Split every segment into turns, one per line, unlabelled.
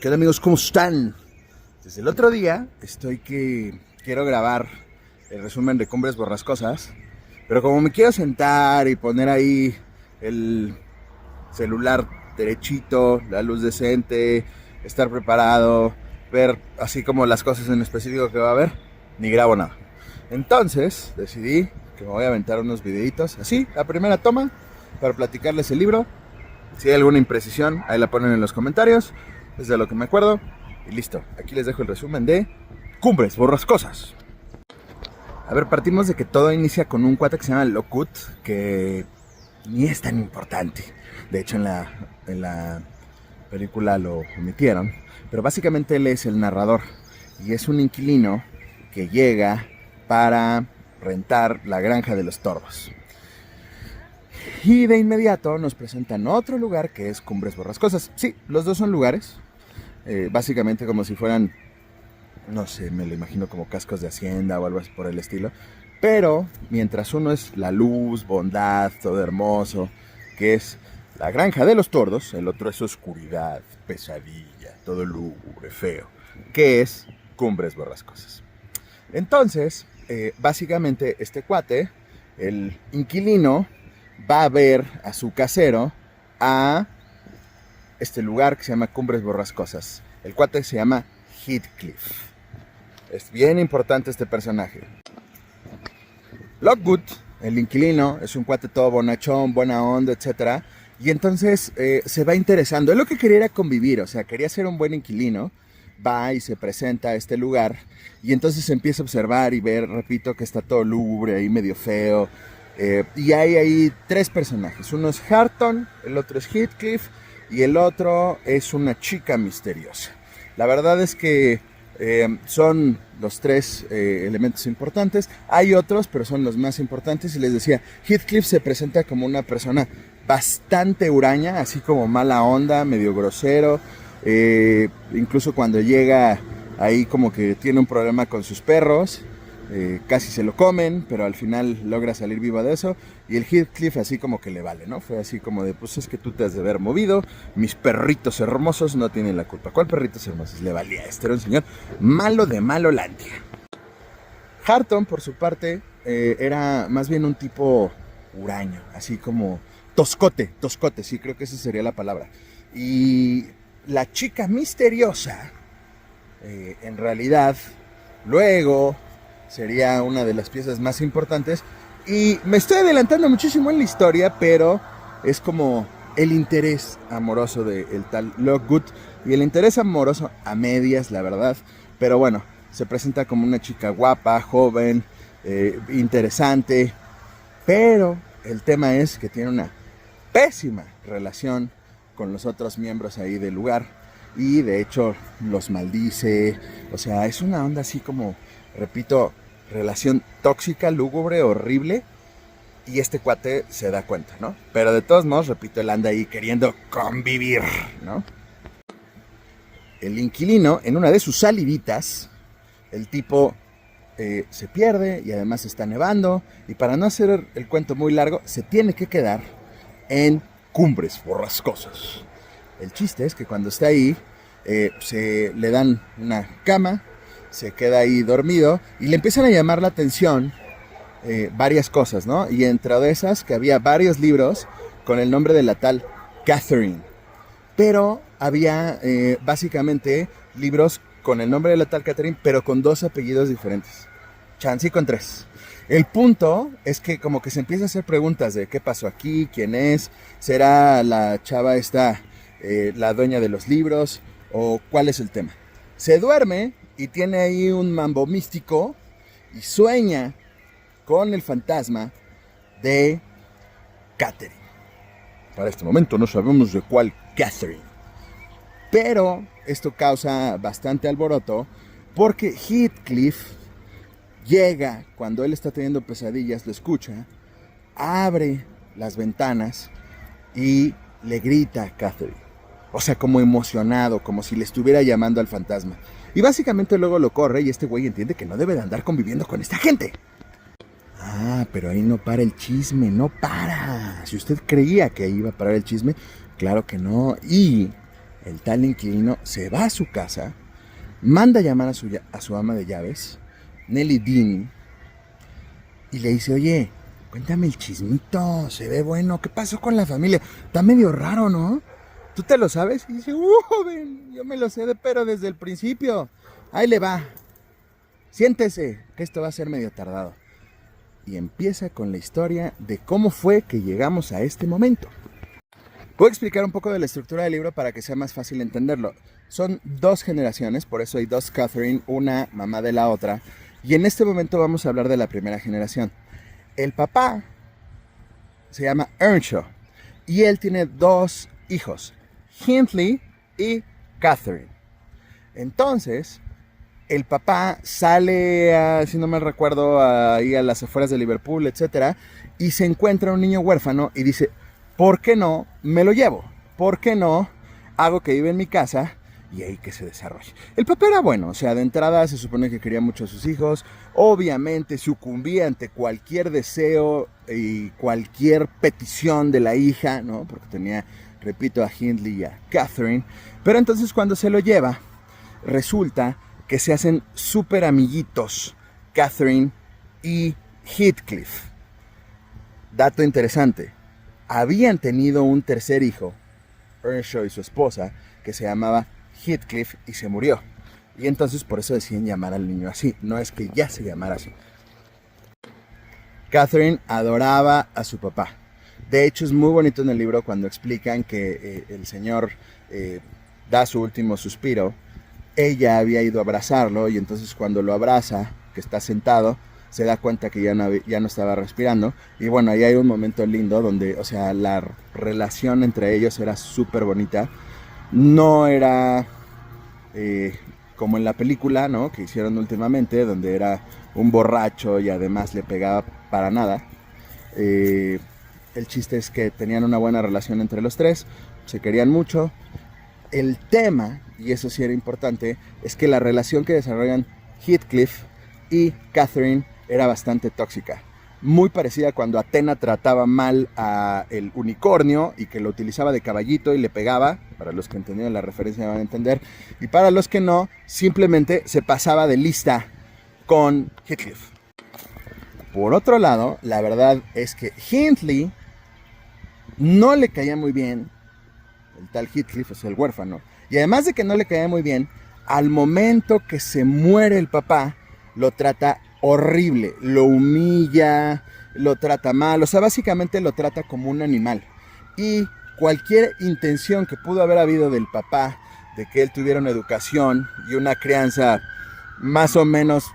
¿Qué onda, amigos? ¿Cómo están? Desde el otro día estoy que quiero grabar el resumen de Cumbres Borrascosas, pero como me quiero sentar y poner ahí el celular derechito, la luz decente, estar preparado, ver así como las cosas en específico que va a haber, ni grabo nada. Entonces decidí que me voy a aventar unos videitos así, a primera toma, para platicarles el libro. Si hay alguna imprecisión, ahí la ponen en los comentarios. Es de lo que me acuerdo. Y listo, aquí les dejo el resumen de Cumbres Borrascosas. A ver, partimos de que todo inicia con un cuate que se llama Lockwood, que ni es tan importante. De hecho, en la película lo omitieron. Pero básicamente él es el narrador. Y es un inquilino que llega para rentar la granja de los tordos. Y de inmediato nos presentan otro lugar que es Cumbres Borrascosas. Sí, los dos son lugares, básicamente como si fueran, no sé, me lo imagino como cascos de hacienda o algo así por el estilo. Pero mientras uno es la luz, bondad, todo hermoso, que es la granja de los tordos, el otro es oscuridad, pesadilla, todo lúgubre, feo, que es Cumbres Borrascosas. Entonces, básicamente este cuate, el inquilino, va a ver a su casero a este lugar que se llama Cumbres Borrascosas. El cuate se llama Heathcliff. Es bien importante este personaje. Lockwood, el inquilino, es un cuate todo bonachón, buena onda, etc. Y entonces se va interesando. Él lo que quería era convivir, o sea, quería ser un buen inquilino. Va y se presenta a este lugar y entonces se empieza a observar y ver, repito, que está todo lúgubre, ahí medio feo. Y hay ahí tres personajes. Uno es Hareton, el otro es Heathcliff y el otro es una chica misteriosa. La verdad es que son los tres elementos importantes. Hay otros, pero son los más importantes. Y les decía, Heathcliff se presenta como una persona bastante huraña, así como mala onda, medio grosero. Incluso cuando llega ahí como que tiene un problema con sus perros. Casi se lo comen, pero al final logra salir vivo de eso. Y el Heathcliff así como que le vale, ¿no? Fue así como de, pues es que tú te has de haber movido. Mis perritos hermosos no tienen la culpa. ¿Cuál perritos hermosos? Le valía. Este era un señor malo de Malolandia. Hareton, por su parte, era más bien un tipo huraño, así como toscote, sí, creo que esa sería la palabra. Y la chica misteriosa, en realidad, luego sería una de las piezas más importantes. Y me estoy adelantando muchísimo en la historia, pero es como el interés amoroso del tal Lockwood. Y el interés amoroso a medias, la verdad. Pero bueno, se presenta como una chica guapa, joven, interesante. Pero el tema es que tiene una pésima relación con los otros miembros ahí del lugar. Y de hecho los maldice. O sea, es una onda así como, repito, relación tóxica, lúgubre, horrible. Y este cuate se da cuenta, ¿no? Pero de todos modos, repito, él anda ahí queriendo convivir, ¿no? El inquilino, en una de sus saliditas, el tipo se pierde y además está nevando. Y para no hacer el cuento muy largo, se tiene que quedar en Cumbres Borrascosas. El chiste es que cuando está ahí, se le dan una cama, se queda ahí dormido y le empiezan a llamar la atención varias cosas, ¿no? Y entre de esas que había varios libros con el nombre de la tal Catherine. Pero había básicamente libros con el nombre de la tal Catherine, pero con dos apellidos diferentes. Chance y con tres. El punto es que como que se empieza a hacer preguntas de qué pasó aquí, quién es, será la chava esta, la dueña de los libros, o cuál es el tema. Se duerme y tiene ahí un mambo místico y sueña con el fantasma de Catherine. Para este momento no sabemos de cuál Catherine. Pero esto causa bastante alboroto porque Heathcliff llega cuando él está teniendo pesadillas, lo escucha, abre las ventanas y le grita a Catherine. O sea, como emocionado, como si le estuviera llamando al fantasma. Y básicamente luego lo corre y este güey entiende que no debe de andar conviviendo con esta gente. Ah, pero ahí no para el chisme, no para. Si usted creía que ahí iba a parar el chisme, claro que no. Y El tal inquilino se va a su casa, manda a llamar a su ama de llaves, Nellie Dean, y le dice, oye, cuéntame el chismito, se ve bueno, ¿qué pasó con la familia? Está medio raro, ¿no? ¿Tú te lo sabes? Y dice, joven, yo me lo sé, pero desde el principio. Ahí le va, siéntese, que esto va a ser medio tardado. Y empieza con la historia de cómo fue que llegamos a este momento. Voy a explicar un poco de la estructura del libro para que sea más fácil entenderlo. Son dos generaciones, por eso hay dos Catherine, una mamá de la otra. Y en este momento vamos a hablar de la primera generación. El papá se llama Earnshaw y él tiene dos hijos, Hindley y Catherine. Entonces, el papá sale, si no me recuerdo, ahí a las afueras de Liverpool, etc. Y se encuentra un niño huérfano y dice, ¿por qué no me lo llevo? ¿Por qué no hago que viva en mi casa y ahí que se desarrolle? El papá era bueno, o sea, de entrada se supone que quería mucho a sus hijos. Obviamente sucumbía ante cualquier deseo y cualquier petición de la hija, ¿no? Porque tenía, repito, a Hindley y a Catherine. Pero entonces cuando se lo lleva, resulta que se hacen súper amiguitos Catherine y Heathcliff. Dato interesante, habían tenido un tercer hijo, Earnshaw y su esposa, que se llamaba Heathcliff y se murió. Y entonces por eso deciden llamar al niño así, no es que ya se llamara así. Catherine adoraba a su papá. De hecho es muy bonito en el libro cuando explican que el señor da su último suspiro. Ella había ido a abrazarlo y entonces cuando lo abraza, que está sentado, se da cuenta que ya no estaba respirando. Y bueno, ahí hay un momento lindo donde, o sea, la relación entre ellos era súper bonita. No era como en la película, ¿no?, que hicieron últimamente, donde era un borracho y además le pegaba para nada. El chiste es que tenían una buena relación entre los tres, se querían mucho. El tema, y eso sí era importante, es que la relación que desarrollan Heathcliff y Catherine era bastante tóxica. Muy parecida a cuando Athena trataba mal a el unicornio y que lo utilizaba de caballito y le pegaba. Para los que entendieron la referencia van a entender. Y para los que no, simplemente se pasaba de lista con Heathcliff. Por otro lado, la verdad es que Hindley no le caía muy bien el tal Heathcliff, es el huérfano. Y además de que no le caía muy bien, al momento que se muere el papá, lo trata horrible, lo humilla, lo trata mal, o sea, básicamente lo trata como un animal. Y cualquier intención que pudo haber habido del papá, de que él tuviera una educación y una crianza más o menos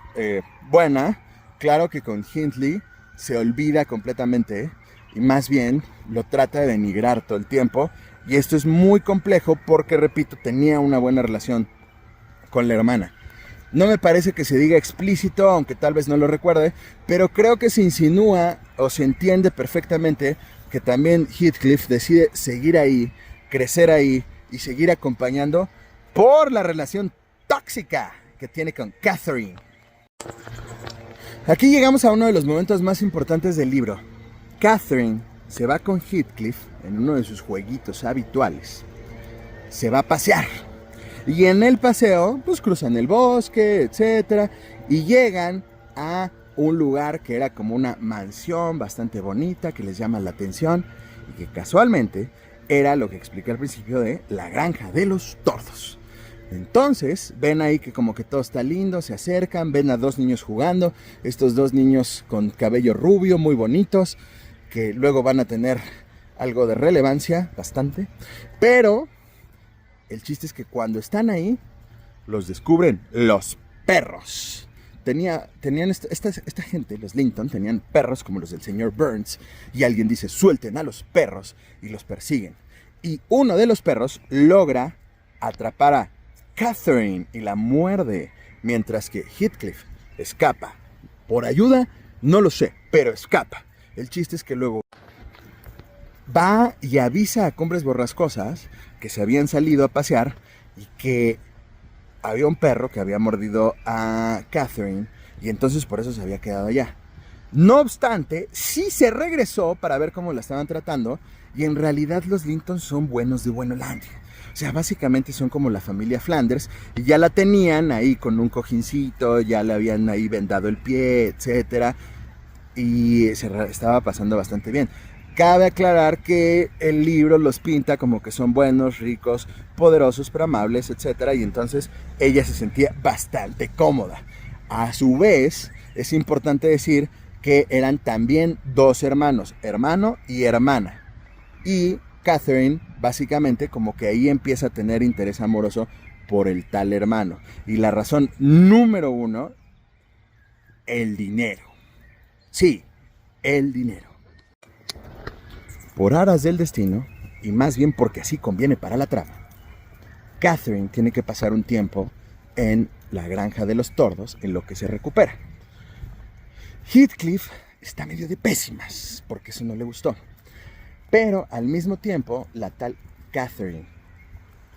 buena, claro que con Hindley se olvida completamente y más bien lo trata de denigrar todo el tiempo. Y esto es muy complejo porque, repito, tenía una buena relación con la hermana. No me parece que se diga explícito, aunque tal vez no lo recuerde, pero creo que se insinúa o se entiende perfectamente que también Heathcliff decide seguir ahí, crecer ahí y seguir acompañando por la relación tóxica que tiene con Catherine. Aquí llegamos a uno de los momentos más importantes del libro. Catherine se va con Heathcliff en uno de sus jueguitos habituales. Se va a pasear. Y en el paseo, pues cruzan el bosque, etc. Y llegan a un lugar que era como una mansión bastante bonita, que les llama la atención. Y que casualmente era lo que expliqué al principio de la granja de los tordos. Entonces, ven ahí que como que todo está lindo, se acercan, ven a dos niños jugando. Estos dos niños con cabello rubio, muy bonitos, que luego van a tener algo de relevancia, bastante. Pero el chiste es que cuando están ahí, los descubren los perros. Tenían esta gente, los Linton, tenían perros como los del señor Burns. Y alguien dice, suelten a los perros, y los persiguen. Y uno de los perros logra atrapar a Catherine y la muerde, mientras que Heathcliff escapa. ¿Por ayuda? No lo sé, pero escapa. El chiste es que luego va y avisa a Cumbres Borrascosas que se habían salido a pasear y que había un perro que había mordido a Catherine y entonces por eso se había quedado allá. No obstante, sí se regresó para ver cómo la estaban tratando y en realidad los Linton son buenos de Buenolandia. O sea, básicamente son como la familia Flanders y ya la tenían ahí con un cojincito, ya le habían ahí vendado el pie, etcétera, y se estaba pasando bastante bien. Cabe aclarar que el libro los pinta como que son buenos, ricos, poderosos, pero amables, etcétera, y entonces ella se sentía bastante cómoda. A su vez, es importante decir que eran también dos hermanos, hermano y hermana. Y Catherine, básicamente, como que ahí empieza a tener interés amoroso por el tal hermano. Y la razón número uno, el dinero. Sí, el dinero. Por aras del destino, y más bien porque así conviene para la trama, Catherine tiene que pasar un tiempo en la granja de los tordos en lo que se recupera. Heathcliff está medio de pésimas, porque eso no le gustó. Pero al mismo tiempo, la tal Catherine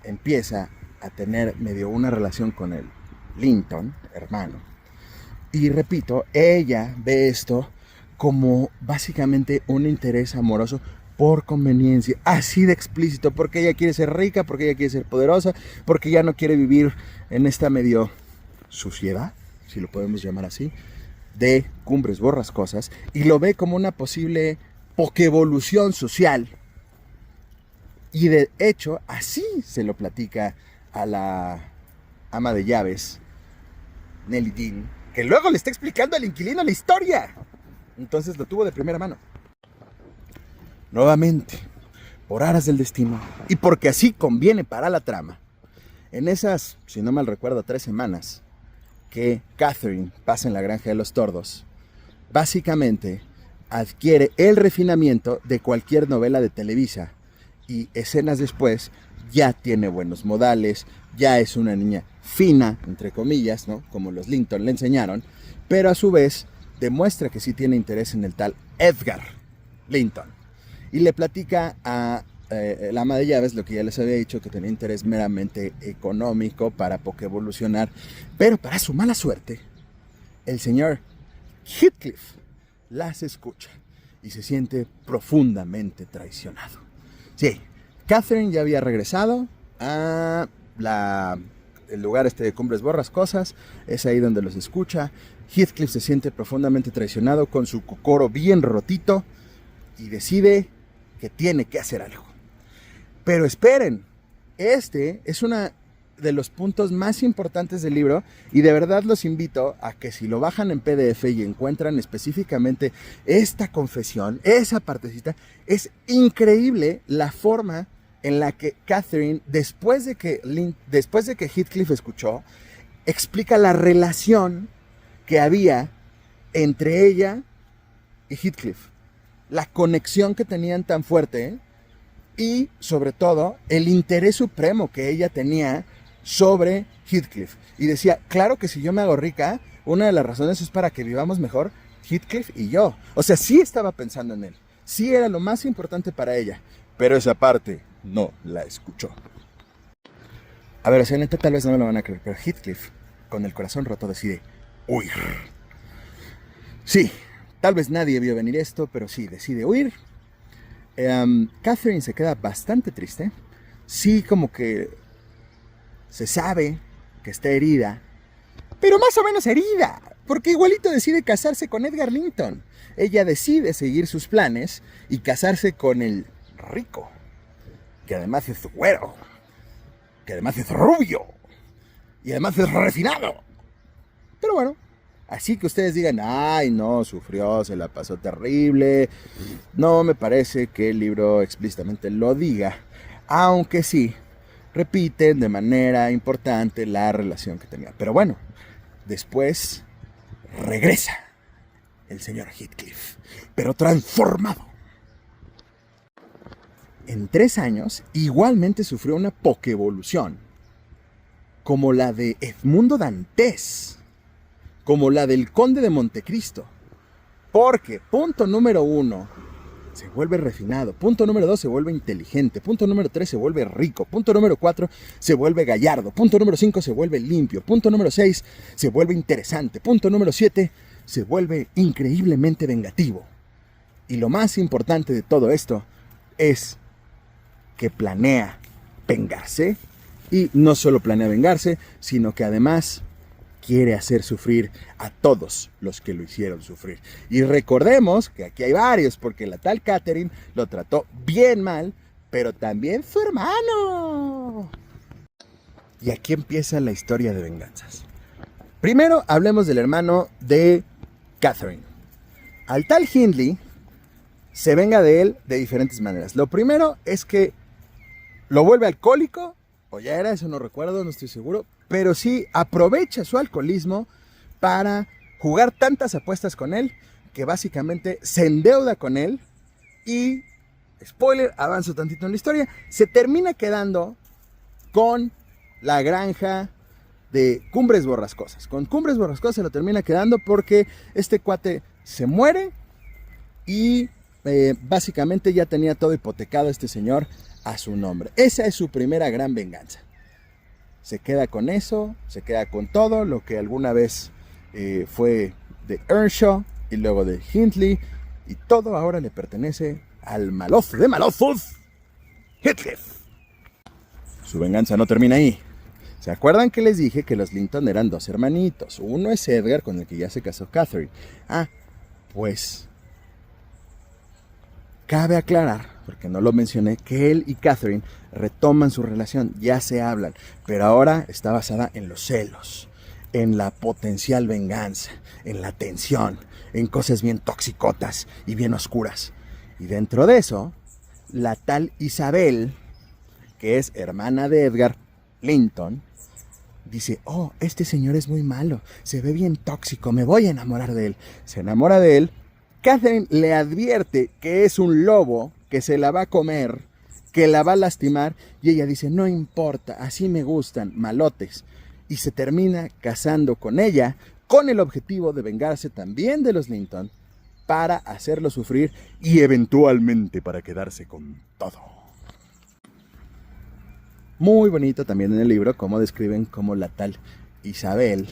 empieza a tener medio una relación con el Linton, hermano. Y repito, ella ve esto como básicamente un interés amoroso por conveniencia, así de explícito, porque ella quiere ser rica, porque ella quiere ser poderosa, porque ya no quiere vivir en esta medio suciedad, si lo podemos llamar así, de Cumbres Borrascosas, y lo ve como una posible pokevolución social. Y de hecho, así se lo platica a la ama de llaves, Nelly Dean, que luego le está explicando al inquilino la historia. Entonces lo tuvo de primera mano. Nuevamente, por aras del destino, y porque así conviene para la trama, en esas, si no mal recuerdo, 3 semanas que Catherine pasa en la granja de los tordos, básicamente adquiere el refinamiento de cualquier novela de Televisa, y escenas después ya tiene buenos modales, ya es una niña fina, entre comillas, ¿no? Como los Linton le enseñaron, pero a su vez demuestra que sí tiene interés en el tal Edgar Linton. Y le platica a la ama de llaves lo que ya les había dicho, que tenía interés meramente económico para pokevolucionar, pero para su mala suerte, el señor Heathcliff las escucha y se siente profundamente traicionado. Sí, Catherine ya había regresado a el lugar de Cumbres Borrascosas, es ahí donde los escucha. Heathcliff se siente profundamente traicionado con su cocoro bien rotito y decide que tiene que hacer algo. Pero esperen, este es uno de los puntos más importantes del libro y de verdad los invito a que si lo bajan en PDF y encuentran específicamente esta confesión, esa partecita, es increíble la forma en la que Catherine, después de que Heathcliff escuchó, explica la relación que había entre ella y Heathcliff. La conexión que tenían tan fuerte y, sobre todo, el interés supremo que ella tenía sobre Heathcliff. Y decía, claro que si yo me hago rica, una de las razones es para que vivamos mejor Heathcliff y yo. O sea, sí estaba pensando en él. Sí era lo más importante para ella. Pero esa parte no la escuchó. A ver, o sea, neta, tal vez no me lo van a creer, pero Heathcliff, con el corazón roto, decide huir. Sí. Tal vez nadie vio venir esto, pero sí, decide huir. Catherine se queda bastante triste. Sí, como que se sabe que está herida, pero más o menos herida, porque igualito decide casarse con Edgar Linton. Ella decide seguir sus planes y casarse con el rico, que además es güero, que además es rubio, y además es refinado. Pero bueno, así que ustedes digan, ay no, sufrió, se la pasó terrible. No me parece que el libro explícitamente lo diga, aunque sí repiten de manera importante la relación que tenía. Pero bueno, después regresa el señor Heathcliff, pero transformado. En 3 años igualmente sufrió una pokevolución, como la de Edmundo Dantes, como la del Conde de Montecristo, porque punto número 1, se vuelve refinado, punto número 2, se vuelve inteligente, punto número 3, se vuelve rico, punto número 4, se vuelve gallardo, punto número 5, se vuelve limpio, punto número 6, se vuelve interesante, punto número 7, se vuelve increíblemente vengativo. Y lo más importante de todo esto es que planea vengarse. Y no solo planea vengarse, sino que además quiere hacer sufrir a todos los que lo hicieron sufrir. Y recordemos que aquí hay varios, porque la tal Catherine lo trató bien mal, pero también su hermano. Y aquí empieza la historia de venganzas. Primero hablemos del hermano de Catherine. Al tal Hindley se venga de él de diferentes maneras. Lo primero es que lo vuelve alcohólico, o ya era, eso no recuerdo, no estoy seguro, pero sí aprovecha su alcoholismo para jugar tantas apuestas con él que básicamente se endeuda con él y, spoiler, avanzo tantito en la historia, se termina quedando con la granja de Cumbres Borrascosas. Con Cumbres Borrascosas se lo termina quedando porque este cuate se muere y básicamente ya tenía todo hipotecado este señor a su nombre. Esa es su primera gran venganza. Se queda con eso, se queda con todo lo que alguna vez fue de Earnshaw y luego de Hindley, y todo ahora le pertenece al maloso de malozos, Heathcliff. Su venganza no termina ahí. ¿Se acuerdan que les dije que los Linton eran dos hermanitos? Uno es Edgar, con el que ya se casó Catherine. Pues cabe aclarar, porque no lo mencioné, que él y Catherine retoman su relación, ya se hablan, pero ahora está basada en los celos, en la potencial venganza, en la tensión, en cosas bien toxicotas y bien oscuras. Y dentro de eso, la tal Isabel, que es hermana de Edgar Linton, dice, oh, este señor es muy malo, se ve bien tóxico, me voy a enamorar de él. Se enamora de él. Catherine le advierte que es un lobo, que se la va a comer, que la va a lastimar, y ella dice, no importa, así me gustan, malotes. Y se termina casando con ella, con el objetivo de vengarse también de los Linton, para hacerlo sufrir y eventualmente para quedarse con todo. Muy bonito también en el libro cómo describen cómo la tal Isabel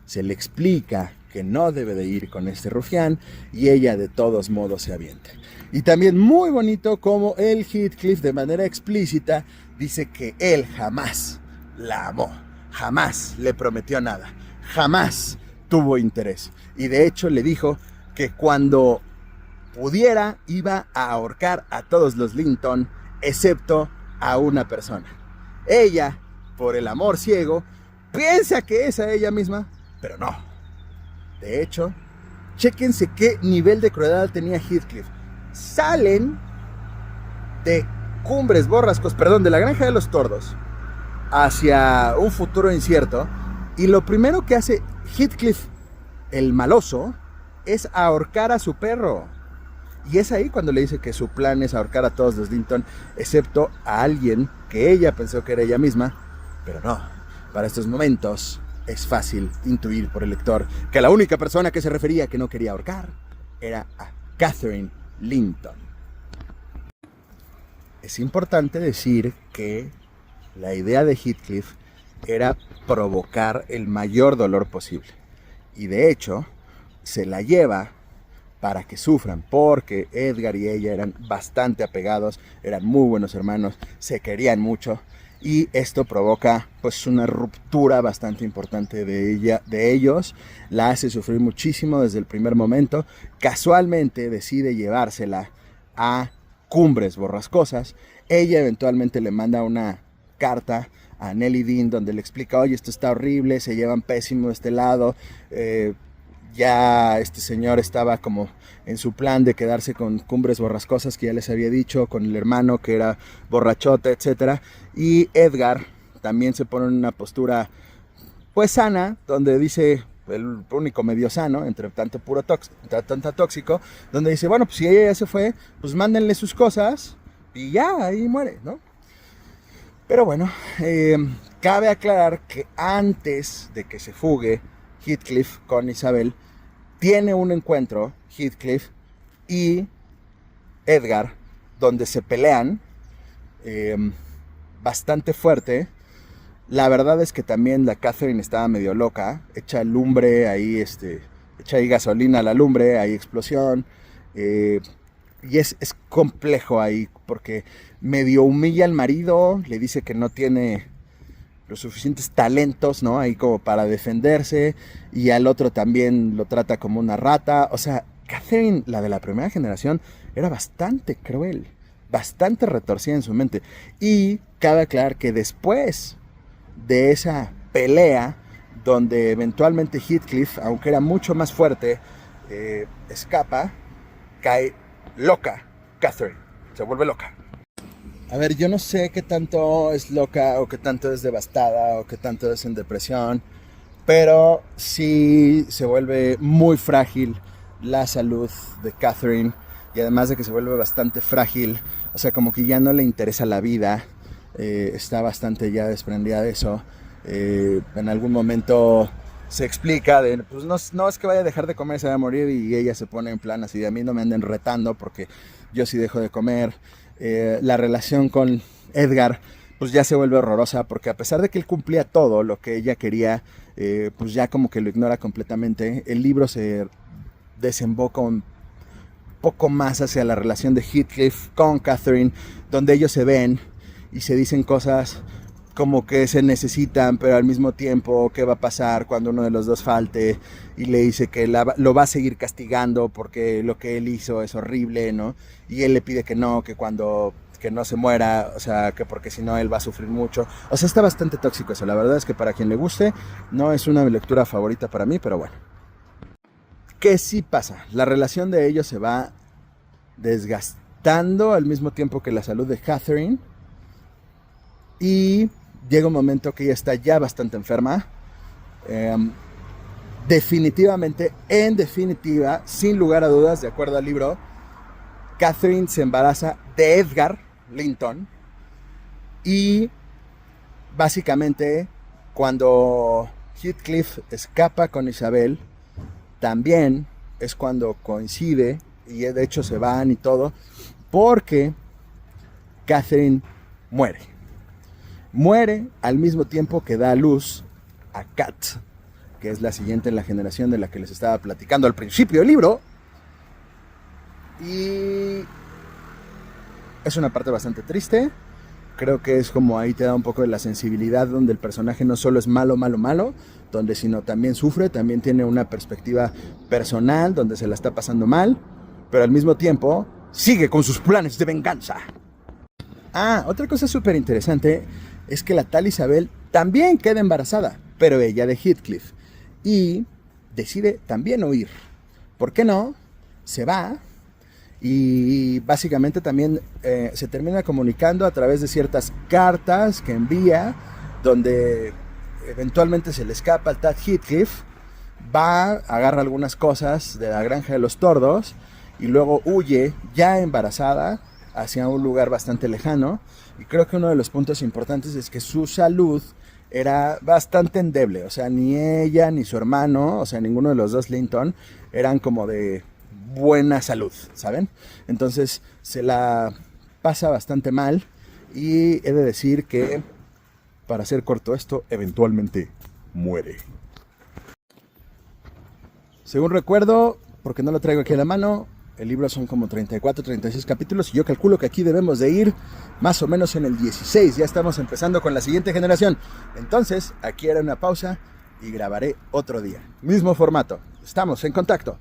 se le explica que no debe de ir con este rufián y ella de todos modos se avienta. Y también muy bonito cómo el Heathcliff de manera explícita dice que él jamás la amó, jamás le prometió nada, jamás tuvo interés. Y de hecho le dijo que cuando pudiera iba a ahorcar a todos los Linton excepto a una persona. Ella, por el amor ciego, piensa que es a ella misma, pero no. De hecho, chéquense qué nivel de crueldad tenía Heathcliff. Salen de Cumbres Borrascosas, de la Granja de los Tordos, hacia un futuro incierto, y lo primero que hace Heathcliff, el maloso, es ahorcar a su perro. Y es ahí cuando le dice que su plan es ahorcar a todos los Linton, excepto a alguien que ella pensó que era ella misma, pero no. Para estos momentos es fácil intuir por el lector que la única persona que se refería que no quería ahorcar era a Catherine Linton. Es importante decir que la idea de Heathcliff era provocar el mayor dolor posible. Y de hecho, se la lleva para que sufran, porque Edgar y ella eran bastante apegados, eran muy buenos hermanos, se querían mucho, y esto provoca pues una ruptura bastante importante de ellos, la hace sufrir muchísimo desde el primer momento. Casualmente decide llevársela a Cumbres Borrascosas. Ella eventualmente le manda una carta a Nellie Dean donde le explica, oye, esto está horrible, se llevan pésimo de este lado, ya este señor estaba como en su plan de quedarse con Cumbres Borrascosas, que ya les había dicho, con el hermano que era borrachote, etc. Y Edgar también se pone en una postura pues sana, donde dice, el único medio sano, entre tanto tanta tóxico, donde dice, bueno, pues si ella ya se fue, pues mándenle sus cosas y ya, ahí muere, ¿no? Pero bueno, cabe aclarar que antes de que se fugue Heathcliff con Isabel, tiene un encuentro Heathcliff y Edgar donde se pelean bastante fuerte. La verdad es que también la Catherine estaba medio loca, echa lumbre ahí, echa ahí gasolina a la lumbre, hay explosión, y es complejo ahí porque medio humilla al marido, le dice que no tiene los suficientes talentos, ¿no? Ahí como para defenderse, y al otro también lo trata como una rata. O sea, Catherine, la de la primera generación, era bastante cruel, bastante retorcida en su mente. Y cabe aclarar que después de esa pelea, donde eventualmente Heathcliff, aunque era mucho más fuerte, escapa, cae loca Catherine, se vuelve loca. A ver, yo no sé qué tanto es loca o qué tanto es devastada o qué tanto es en depresión, pero sí se vuelve muy frágil la salud de Catherine, y además de que se vuelve bastante frágil, o sea, como que ya no le interesa la vida, está bastante ya desprendida de eso. En algún momento se explica de, pues no es que vaya a dejar de comer, se va a morir, y ella se pone en plan así de, a mí no me anden retando porque yo sí dejo de comer. La relación con Edgar pues ya se vuelve horrorosa, porque a pesar de que él cumplía todo lo que ella quería, pues ya como que lo ignora completamente. El libro se desemboca un poco más hacia la relación de Heathcliff con Catherine, donde ellos se ven y se dicen cosas como que se necesitan, pero al mismo tiempo qué va a pasar cuando uno de los dos falte, y le dice que lo va a seguir castigando porque lo que él hizo es horrible, ¿no? Y él le pide que no se muera, o sea, que porque si no él va a sufrir mucho. O sea, está bastante tóxico eso. La verdad es que para quien le guste, no es una lectura favorita para mí, pero bueno. ¿Qué sí pasa? La relación de ellos se va desgastando al mismo tiempo que la salud de Catherine, y llega un momento que ella está ya bastante enferma. Definitivamente, en definitiva, sin lugar a dudas, de acuerdo al libro, Catherine se embaraza de Edgar Linton, y básicamente cuando Heathcliff escapa con Isabel, también es cuando coincide, y de hecho se van y todo, porque Catherine muere al mismo tiempo que da a luz a Kat, que es la siguiente en la generación de la que les estaba platicando al principio del libro. Y es una parte bastante triste. Creo que es como ahí te da un poco de la sensibilidad, donde el personaje no solo es malo, donde sino también sufre, también tiene una perspectiva personal, donde se la está pasando mal, pero al mismo tiempo sigue con sus planes de venganza. Otra cosa súper interesante es que la tal Isabel también queda embarazada, pero ella de Heathcliff, y decide también huir. ¿Por qué no? Se va, y básicamente también se termina comunicando a través de ciertas cartas que envía, donde eventualmente se le escapa al tal Heathcliff, agarra algunas cosas de la granja de los tordos, y luego huye ya embarazada hacia un lugar bastante lejano. Y creo que uno de los puntos importantes es que su salud era bastante endeble. O sea, ni ella ni su hermano, o sea, ninguno de los dos Linton, eran como de buena salud, ¿saben? Entonces se la pasa bastante mal, y he de decir que, para hacer corto esto, eventualmente muere. Según recuerdo, porque no lo traigo aquí a la mano, el libro son como 34, 36 capítulos, y yo calculo que aquí debemos de ir más o menos en el 16. Ya estamos empezando con la siguiente generación. Entonces, aquí haré una pausa y grabaré otro día. Mismo formato. Estamos en contacto.